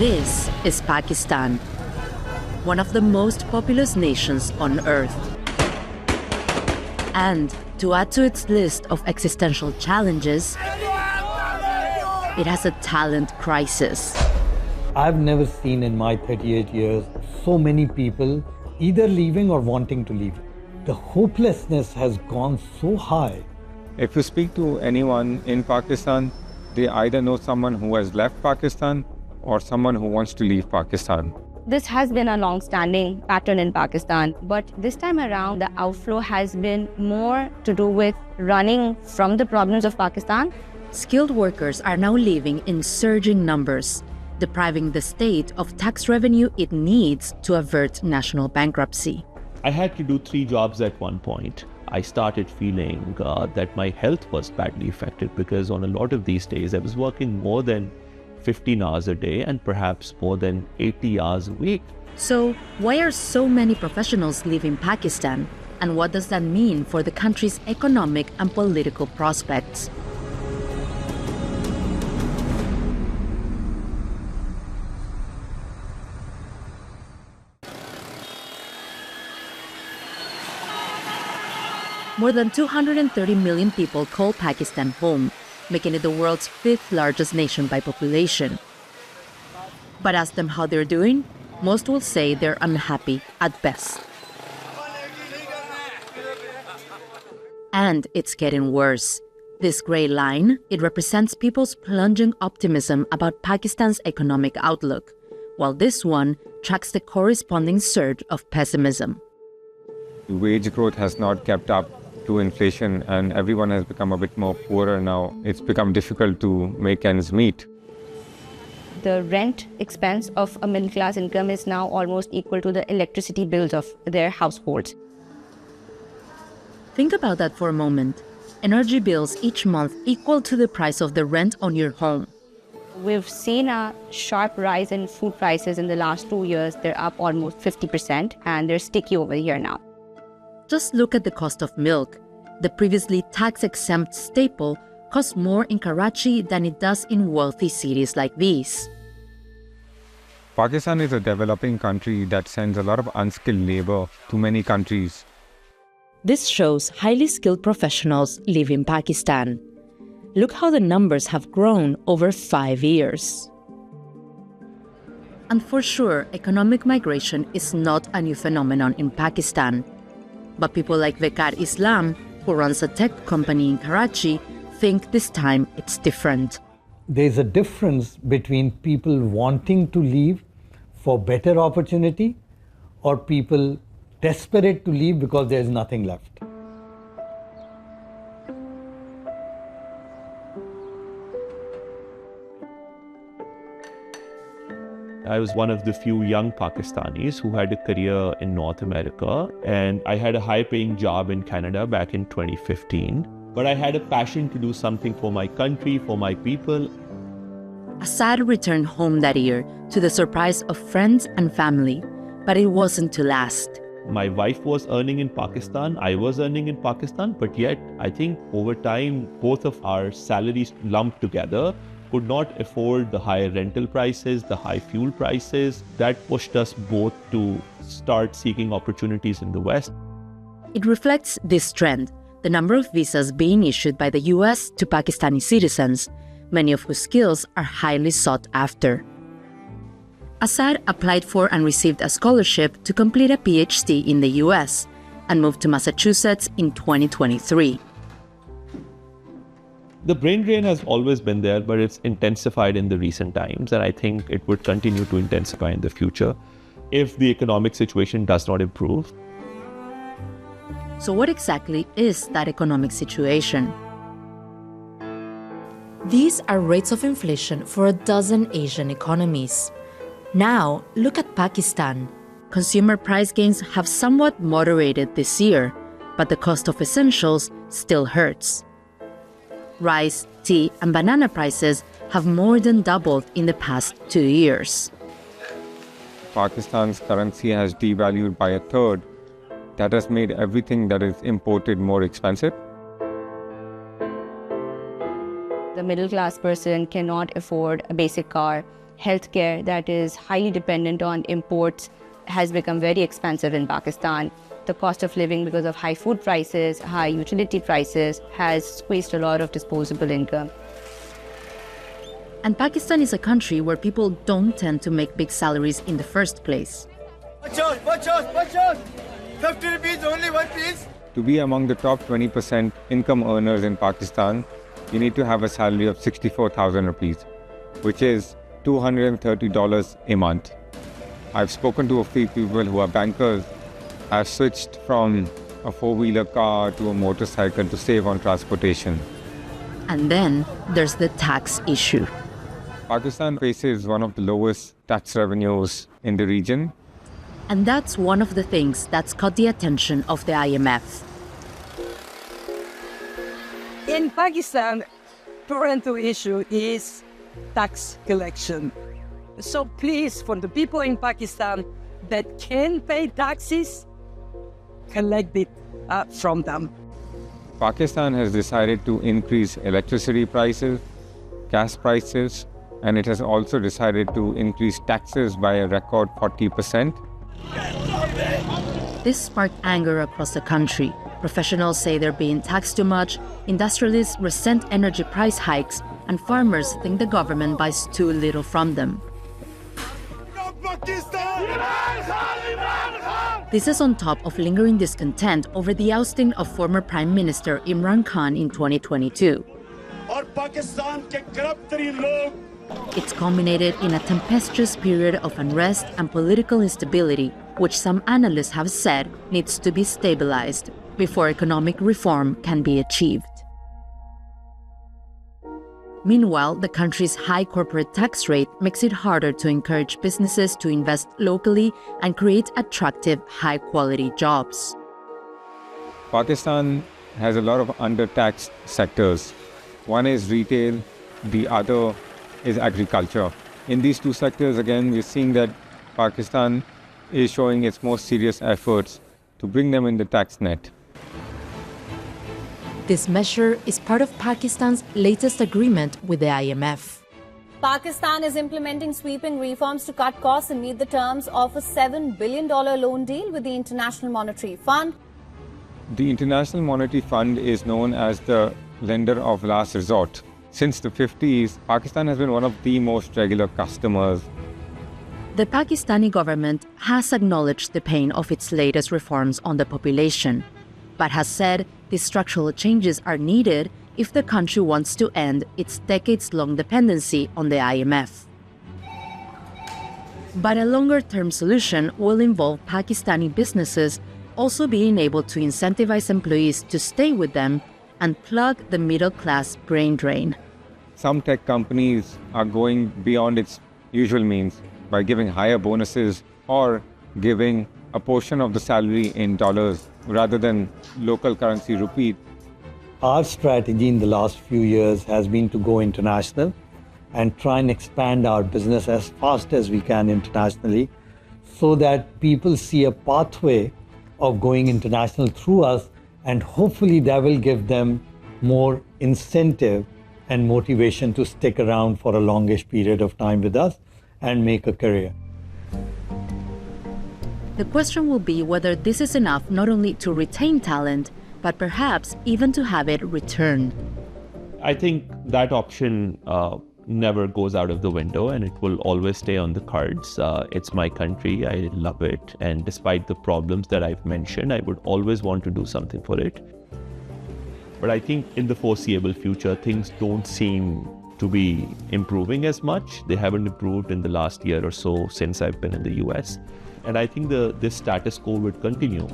This is Pakistan, one of the most populous nations on earth. And to add to its list of existential challenges, it has a talent crisis. I've never seen in my 38 years so many people either leaving or wanting to leave. The hopelessness has gone so high. If you speak to anyone in Pakistan, they either know someone who has left Pakistan or someone who wants to leave Pakistan. This has been a long-standing pattern in Pakistan, but this time around the outflow has been more to do with running from the problems of Pakistan. Skilled workers are now leaving in surging numbers, depriving the state of tax revenue it needs to avert national bankruptcy. I had to do 3 jobs at one point. I started feeling that my health was badly affected because on a lot of these days I was working more than 15 hours a day and perhaps more than 80 hours a week. So why are so many professionals leaving Pakistan? And what does that mean for the country's economic and political prospects? More than 230 million people call Pakistan home, making it the world's 5th largest nation by population. But ask them how they're doing, most will say they're unhappy at best. And it's getting worse. This gray line, it represents people's plunging optimism about Pakistan's economic outlook, while this one tracks the corresponding surge of pessimism. Wage growth has not kept up to inflation and everyone has become a bit more poorer now. It's become difficult to make ends meet. The rent expense of a middle class income is now almost equal to the electricity bills of their households. Think about that for a moment. Energy bills each month equal to the price of the rent on your home. We've seen a sharp rise in food prices in the last 2 years. They're up almost 50% and they're sticky over here now. Just look at the cost of milk. The previously tax-exempt staple costs more in Karachi than it does in wealthy cities like these. Pakistan is a developing country that sends a lot of unskilled labor to many countries. This shows highly skilled professionals leaving Pakistan. Look how the numbers have grown over 5 years. And for sure, economic migration is not a new phenomenon in Pakistan. But people like Vekar Islam, who runs a tech company in Karachi, think this time it's different. There's a difference between people wanting to leave for better opportunity or people desperate to leave because there's nothing left. I was one of the few young Pakistanis who had a career in North America, and I had a high-paying job in Canada back in 2015. But I had a passion to do something for my country, for my people. Asad returned home that year to the surprise of friends and family, but it wasn't to last. My wife was earning in Pakistan, I was earning in Pakistan, but yet I think over time both of our salaries lumped together could not afford the high rental prices, the high fuel prices. That pushed us both to start seeking opportunities in the West. It reflects this trend, the number of visas being issued by the US to Pakistani citizens, many of whose skills are highly sought after. Asad applied for and received a scholarship to complete a PhD in the US and moved to Massachusetts in 2023. The brain drain has always been there, but it's intensified in the recent times, and I think it would continue to intensify in the future if the economic situation does not improve. So what exactly is that economic situation? These are rates of inflation for a dozen Asian economies. Now, look at Pakistan. Consumer price gains have somewhat moderated this year, but the cost of essentials still hurts. Rice, tea, and banana prices have more than doubled in the past 2 years. Pakistan's currency has devalued by a third. That has made everything that is imported more expensive. The middle class person cannot afford a basic car. healthcare that is highly dependent on imports has become very expensive in Pakistan. The cost of living because of high food prices, high utility prices has squeezed a lot of disposable income. And Pakistan is a country where people don't tend to make big salaries in the first place. Watch out! 50 rupees, only one piece. To be among the top 20% income earners in Pakistan, you need to have a salary of 64,000 rupees, which is $230 a month. I've spoken to a few people who are bankers, have switched from a four-wheeler car to a motorcycle to save on transportation. And then there's the tax issue. Pakistan faces one of the lowest tax revenues in the region. And that's one of the things that's caught the attention of the IMF. In Pakistan, parental issue is tax collection. So please, for the people in Pakistan that can pay taxes, collect it from them. Pakistan has decided to increase electricity prices, gas prices, and it has also decided to increase taxes by a record 40%. This sparked anger across the country. Professionals say they're being taxed too much, industrialists resent energy price hikes, and farmers think the government buys too little from them. This is on top of lingering discontent over the ousting of former Prime Minister Imran Khan in 2022. It's culminated in a tempestuous period of unrest and political instability, which some analysts have said needs to be stabilized before economic reform can be achieved. Meanwhile, the country's high corporate tax rate makes it harder to encourage businesses to invest locally and create attractive, high-quality jobs. Pakistan has a lot of undertaxed sectors. One is retail, the other is agriculture. In these two sectors, again, we're seeing that Pakistan is showing its most serious efforts to bring them in the tax net. This measure is part of Pakistan's latest agreement with the IMF. Pakistan is implementing sweeping reforms to cut costs and meet the terms of a $7 billion loan deal with the International Monetary Fund. The International Monetary Fund is known as the lender of last resort. Since the 50s, Pakistan has been one of the most regular customers. The Pakistani government has acknowledged the pain of its latest reforms on the population, but has said these structural changes are needed if the country wants to end its decades-long dependency on the IMF. But a longer-term solution will involve Pakistani businesses also being able to incentivize employees to stay with them and plug the middle-class brain drain. Some tech companies are going beyond its usual means by giving higher bonuses or giving a portion of the salary in dollars rather than local currency rupee. Our strategy in the last few years has been to go international and try and expand our business as fast as we can internationally so that people see a pathway of going international through us, and hopefully that will give them more incentive and motivation to stick around for a longish period of time with us and make a career. The question will be whether this is enough not only to retain talent, but perhaps even to have it returned. I think that option never goes out of the window, and it will always stay on the cards. It's my country, I love it, and despite the problems that I've mentioned, I would always want to do something for it. But I think in the foreseeable future, things don't seem to be improving as much. They haven't improved in the last year or so since I've been in the US. And I think this status quo would continue.